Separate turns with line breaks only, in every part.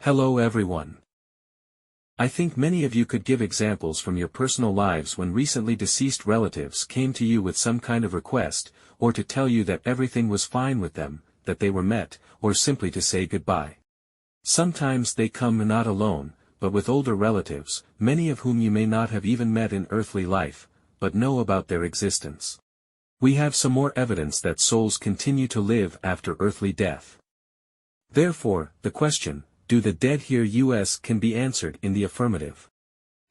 Hello everyone. I think many of you could give examples from your personal lives when recently deceased relatives came to you with some kind of request, or to tell you that everything was fine with them, that they were met, or simply to say goodbye. Sometimes they come not alone, but with older relatives, many of whom you may not have even met in earthly life, but know about their existence. We have some more evidence that souls continue to live after earthly death. Therefore, the question, do the dead hear us, can be answered in the affirmative.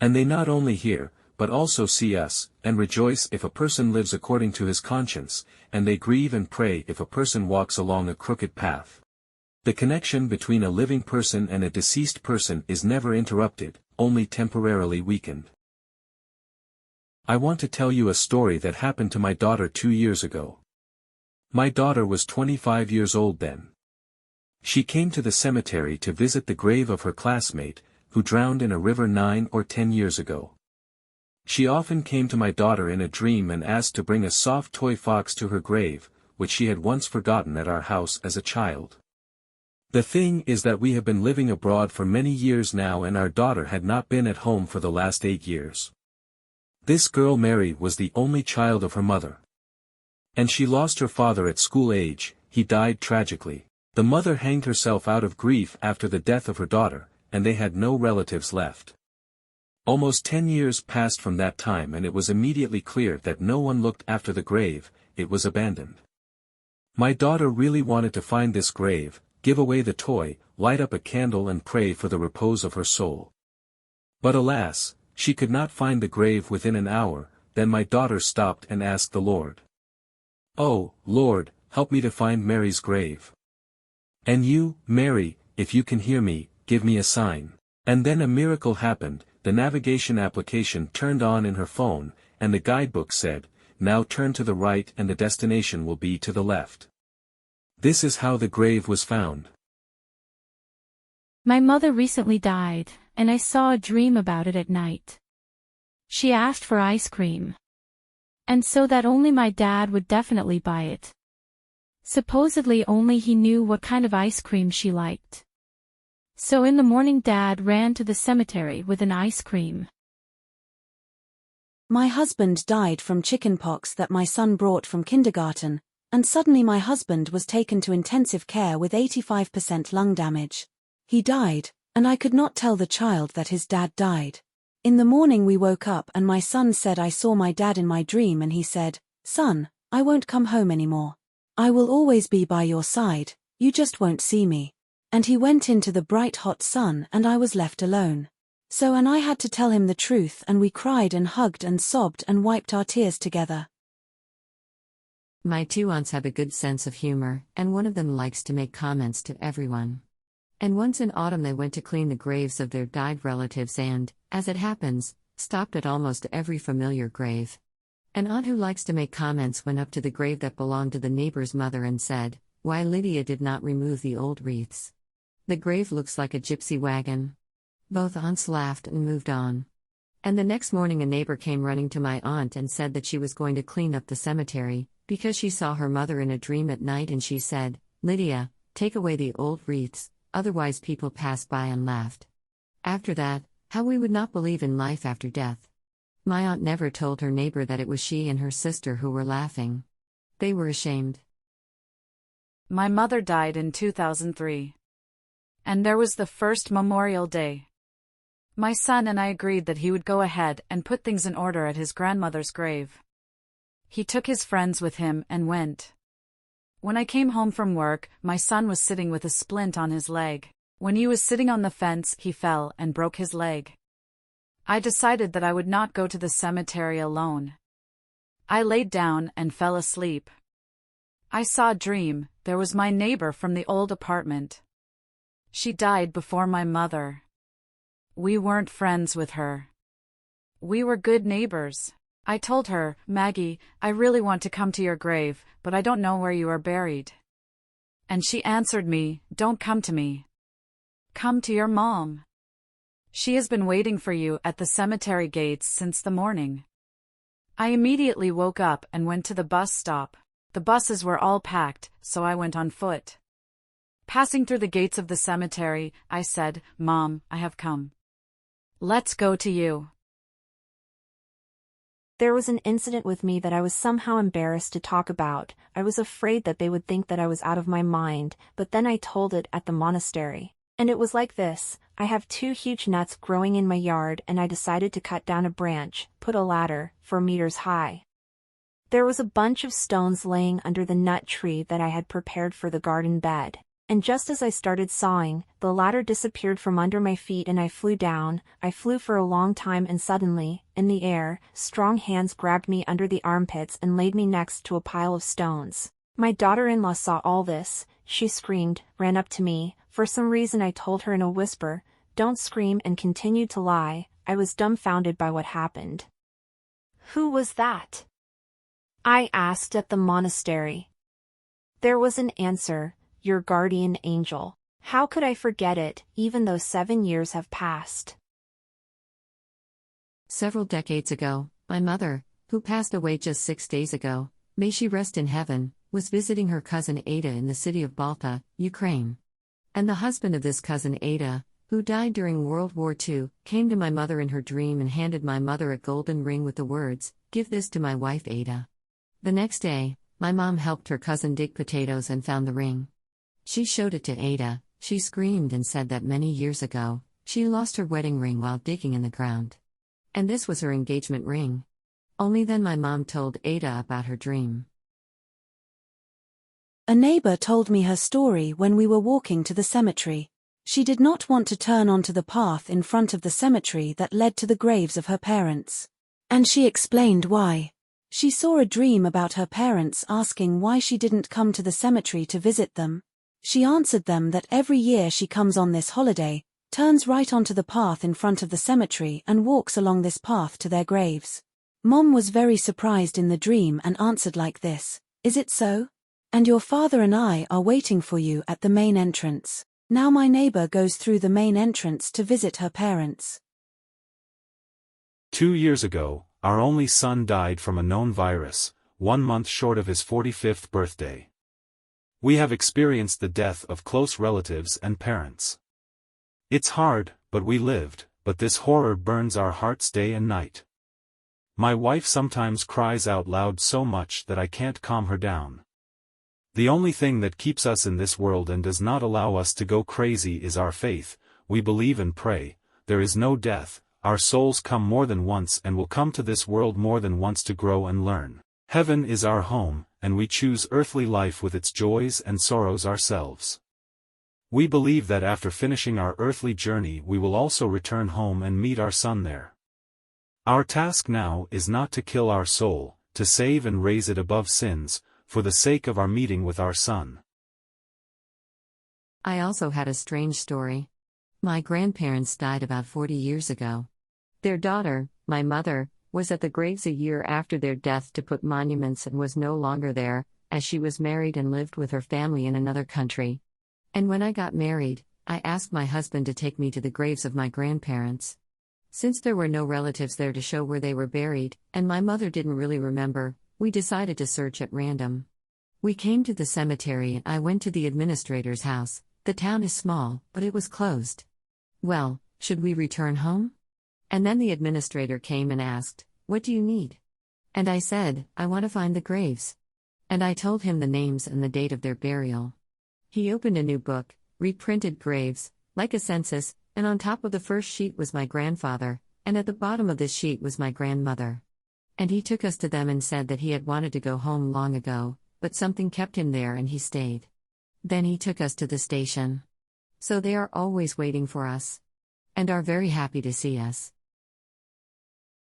And they not only hear, but also see us, and rejoice if a person lives according to his conscience, and they grieve and pray if a person walks along a crooked path. The connection between a living person and a deceased person is never interrupted, only temporarily weakened. I want to tell you a story that happened to my daughter 2 years ago. My daughter was 25 years old then. She came to the cemetery to visit the grave of her classmate, who drowned in a river 9 or 10 years ago. She often came to my daughter in a dream and asked to bring a soft toy fox to her grave, which she had once forgotten at our house as a child. The thing is that we have been living abroad for many years now and our daughter had not been at home for the last 8 years. This girl Mary was the only child of her mother. And she lost her father at school age, he died tragically. The mother hanged herself out of grief after the death of her daughter, and they had no relatives left. Almost 10 years passed from that time and it was immediately clear that no one looked after the grave, it was abandoned. My daughter really wanted to find this grave, give away the toy, light up a candle and pray for the repose of her soul. But alas, she could not find the grave within an hour, then my daughter stopped and asked the Lord. "Oh, Lord, help me to find Mary's grave. And you, Mary, if you can hear me, give me a sign." And then a miracle happened, the navigation application turned on in her phone, and the guidebook said, "Now turn to the right and the destination will be to the left." This is how the grave was found.
My mother recently died, and I saw a dream about it at night. She asked for ice cream. And so that only my dad would definitely buy it. Supposedly only he knew what kind of ice cream she liked. So in the morning Dad ran to the cemetery with an ice cream.
My husband died from chickenpox that my son brought from kindergarten, and suddenly my husband was taken to intensive care with 85% lung damage. He died, and I could not tell the child that his dad died. In the morning we woke up and my son said I saw my dad in my dream and he said, "Son, I won't come home anymore. I will always be by your side, you just won't see me." And he went into the bright hot sun and I was left alone. So and I had to tell him the truth and we cried and hugged and sobbed and wiped our tears together.
My two aunts have a good sense of humor, and one of them likes to make comments to everyone. And once in autumn they went to clean the graves of their died relatives and, as it happens, stopped at almost every familiar grave. An aunt who likes to make comments went up to the grave that belonged to the neighbor's mother and said, "Why Lydia did not remove the old wreaths. The grave looks like a gypsy wagon." Both aunts laughed and moved on. And the next morning a neighbor came running to my aunt and said that she was going to clean up the cemetery, because she saw her mother in a dream at night and she said, "Lydia, take away the old wreaths, otherwise people passed by and laughed." After that, how we would not believe in life after death. My aunt never told her neighbor that it was she and her sister who were laughing. They were ashamed.
My mother died in 2003. And there was the first Memorial Day. My son and I agreed that he would go ahead and put things in order at his grandmother's grave. He took his friends with him and went. When I came home from work, my son was sitting with a splint on his leg. When he was sitting on the fence, he fell and broke his leg. I decided that I would not go to the cemetery alone. I laid down and fell asleep. I saw a dream, there was my neighbor from the old apartment. She died before my mother. We weren't friends with her. We were good neighbors. I told her, "Maggie, I really want to come to your grave, but I don't know where you are buried." And she answered me, "Don't come to me. Come to your mom. She has been waiting for you at the cemetery gates since the morning." I immediately woke up and went to the bus stop. The buses were all packed, so I went on foot. Passing through the gates of the cemetery, I said, "Mom, I have come. Let's go to you."
There was an incident with me that I was somehow embarrassed to talk about. I was afraid that they would think that I was out of my mind, but then I told it at the monastery. And it was like this: I have 2 huge nuts growing in my yard and I decided to cut down a branch, put a ladder, 4 meters high. There was a bunch of stones laying under the nut tree that I had prepared for the garden bed. And just as I started sawing, the ladder disappeared from under my feet and I flew down. I flew for a long time and suddenly, in the air, strong hands grabbed me under the armpits and laid me next to a pile of stones. My daughter-in-law saw all this. She screamed, ran up to me. For some reason I told her in a whisper, "Don't scream," and continued to lie. I was dumbfounded by what happened. "Who was that?" I asked at the monastery. There was an answer: "Your guardian angel." How could I forget it, even though 7 years have passed?
Several decades ago, my mother, who passed away just 6 days ago, may she rest in heaven, was visiting her cousin Ada in the city of Balta, Ukraine. And the husband of this cousin Ada, who died during World War II, came to my mother in her dream and handed my mother a golden ring with the words, "Give this to my wife Ada." The next day, my mom helped her cousin dig potatoes and found the ring. She showed it to Ada. She screamed and said that many years ago, she lost her wedding ring while digging in the ground. And this was her engagement ring. Only then my mom told Ada about her dream.
A neighbor told me her story when we were walking to the cemetery. She did not want to turn onto the path in front of the cemetery that led to the graves of her parents. And she explained why. She saw a dream about her parents asking why she didn't come to the cemetery to visit them. She answered them that every year she comes on this holiday, turns right onto the path in front of the cemetery and walks along this path to their graves. Mom was very surprised in the dream and answered like this: "Is it so? And your father and I are waiting for you at the main entrance." Now my neighbor goes through the main entrance to visit her parents.
2 years ago, our only son died from a known virus, 1 month short of his 45th birthday. We have experienced the death of close relatives and parents. It's hard, but we lived, but this horror burns our hearts day and night. My wife sometimes cries out loud so much that I can't calm her down. The only thing that keeps us in this world and does not allow us to go crazy is our faith. We believe and pray. There is no death. Our souls come more than once and will come to this world more than once to grow and learn. Heaven is our home, and we choose earthly life with its joys and sorrows ourselves. We believe that after finishing our earthly journey we will also return home and meet our son there. Our task now is not to kill our soul, to save and raise it above sins, for the sake of our meeting with our son.
I also had a strange story. My grandparents died about 40 years ago. Their daughter, my mother, was at the graves a year after their death to put monuments and was no longer there, as she was married and lived with her family in another country. And when I got married, I asked my husband to take me to the graves of my grandparents. Since there were no relatives there to show where they were buried, and my mother didn't really remember, we decided to search at random. We came to the cemetery and I went to the administrator's house. The town is small, but it was closed. Well, should we return home? And then the administrator came and asked, "What do you need?" And I said, "I want to find the graves." And I told him the names and the date of their burial. He opened a new book, reprinted graves, like a census, and on top of the first sheet was my grandfather, and at the bottom of this sheet was my grandmother. And he took us to them and said that he had wanted to go home long ago, but something kept him there and he stayed. Then he took us to the station. So they are always waiting for us. And are very happy to see us.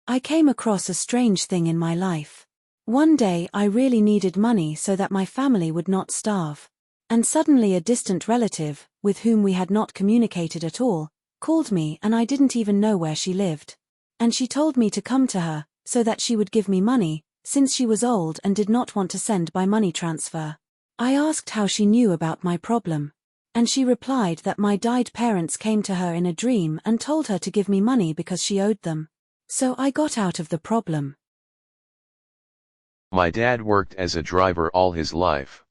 I came across a strange thing in my life. One day I really needed money so that my family would not starve. And suddenly a distant relative, with whom we had not communicated at all, called me and I didn't even know where she lived. And she told me to come to her, so that she would give me money, since she was old and did not want to send by money transfer. I asked how she knew about my problem. And she replied that my died parents came to her in a dream and told her to give me money because she owed them. So I got out of the problem.
My dad worked as a driver all his life.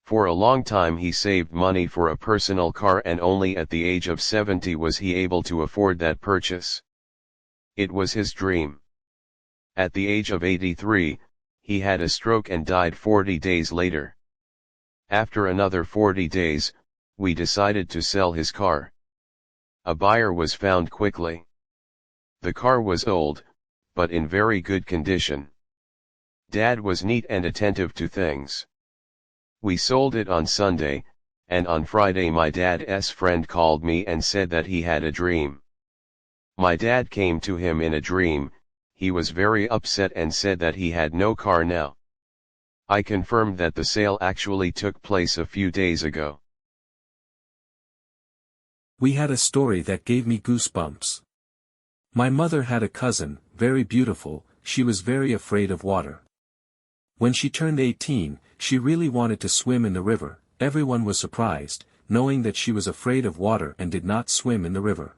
For a long time he saved money for a personal car, and only at the age of 70 was he able to afford that purchase. It was his dream. At the age of 83, he had a stroke and died 40 days later. After another 40 days, we decided to sell his car. A buyer was found quickly. The car was old, but in very good condition. Dad was neat and attentive to things. We sold it on Sunday, and on Friday my dad's friend called me and said that he had a dream. My dad came to him in a dream. He was very upset and said that he had no car now. I confirmed that the sale actually took place a few days ago.
We had a story that gave me goosebumps. My mother had a cousin, very beautiful. She was very afraid of water. When she turned 18, she really wanted to swim in the river. Everyone was surprised, knowing that she was afraid of water and did not swim in the river.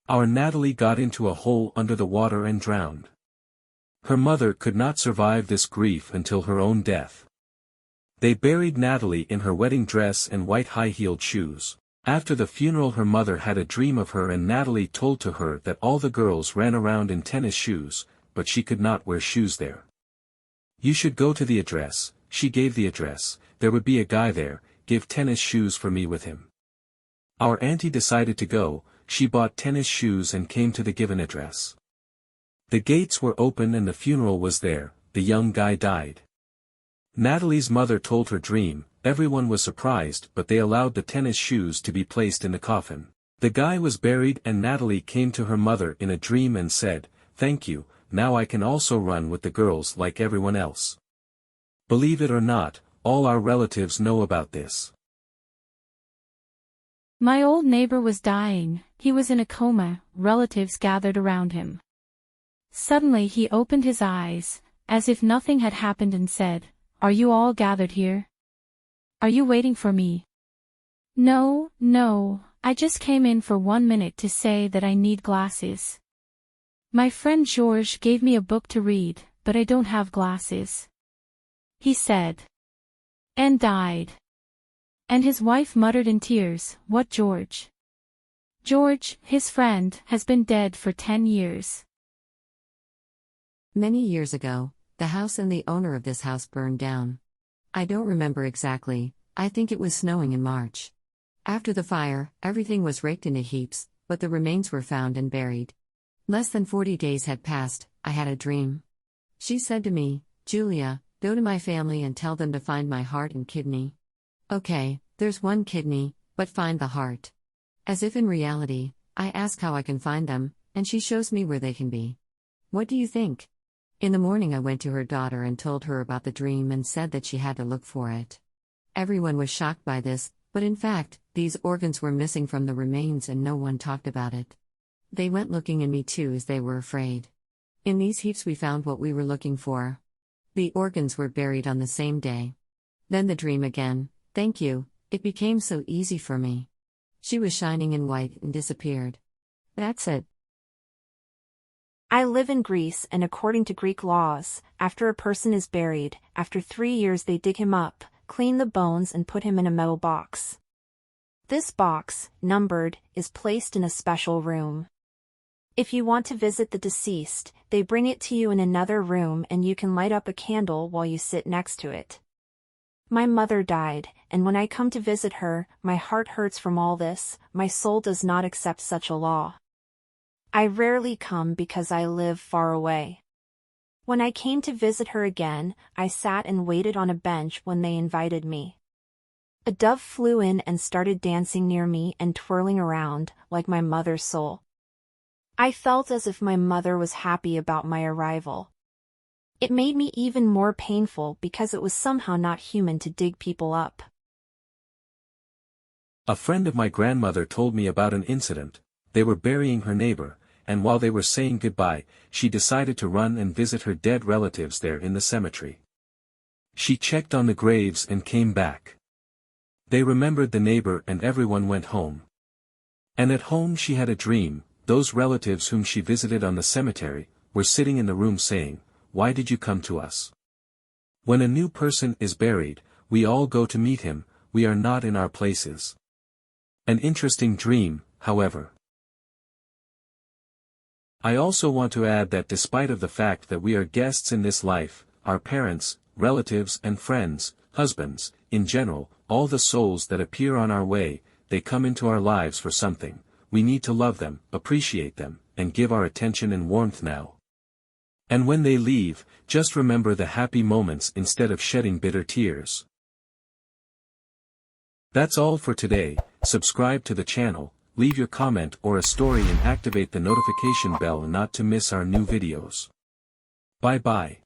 Our Natalie got into a hole under the water and drowned. Her mother could not survive this grief until her own death. They buried Natalie in her wedding dress and white high-heeled shoes. After the funeral her mother had a dream of her, and Natalie told to her that all the girls ran around in tennis shoes, but she could not wear shoes there. You should go to the address. She gave the address. There would be a guy there. Give tennis shoes for me with him. Our auntie decided to go. She bought tennis shoes and came to the given address. The gates were open and the funeral was there. The young guy died. Natalie's mother told her dream. Everyone was surprised, but they allowed the tennis shoes to be placed in the coffin. The guy was buried and Natalie came to her mother in a dream and said, "Thank you, now I can also run with the girls like everyone else." Believe it or not, all our relatives know about this.
My old neighbor was dying. He was in a coma. Relatives gathered around him. Suddenly he opened his eyes, as if nothing had happened, and said, "Are you all gathered here? Are you waiting for me?" "No, I just came in for 1 minute to say that I need glasses. My friend George gave me a book to read, but I don't have glasses," he said. And died. And his wife muttered in tears, "What George?" "George, his friend, has been dead for 10 years.
Many years ago, the house and the owner of this house burned down. I don't remember exactly, I think it was snowing in March. After the fire, everything was raked into heaps, but the remains were found and buried. Less than 40 days had passed. I had a dream. She said to me, "Julia, go to my family and tell them to find my heart and kidney." Okay, there's one kidney, but find the heart. As if in reality, I ask how I can find them, and she shows me where they can be. What do you think? In the morning I went to her daughter and told her about the dream and said that she had to look for it. Everyone was shocked by this, but in fact, these organs were missing from the remains and no one talked about it. They went looking in me too as they were afraid. In these heaps we found what we were looking for. The organs were buried on the same day. Then the dream again. Thank you, it became so easy for me. She was shining in white and disappeared. That's it.
I live in Greece, and according to Greek laws, after a person is buried, after 3 years they dig him up, clean the bones and put him in a metal box. This box, numbered, is placed in a special room. If you want to visit the deceased, they bring it to you in another room and you can light up a candle while you sit next to it. My mother died, and when I come to visit her, my heart hurts from all this. My soul does not accept such a law. I rarely come because I live far away. When I came to visit her again, I sat and waited on a bench when they invited me. A dove flew in and started dancing near me and twirling around, like my mother's soul. I felt as if my mother was happy about my arrival. It made me even more painful because it was somehow not human to dig people up.
A friend of my grandmother told me about an incident. They were burying her neighbor, and while they were saying goodbye, she decided to run and visit her dead relatives there in the cemetery. She checked on the graves and came back. They remembered the neighbor and everyone went home. And at home she had a dream. Those relatives whom she visited on the cemetery were sitting in the room saying, "Why did you come to us? When a new person is buried, we all go to meet him, we are not in our places. An interesting dream, however. I also want to add that despite of the fact that we are guests in this life, our parents, relatives and friends, husbands, in general, all the souls that appear on our way, they come into our lives for something. We need to love them, appreciate them, and give our attention and warmth now. And when they leave, just remember the happy moments instead of shedding bitter tears. That's all for today. Subscribe to the channel, leave your comment or a story and activate the notification bell not to miss our new videos. Bye bye.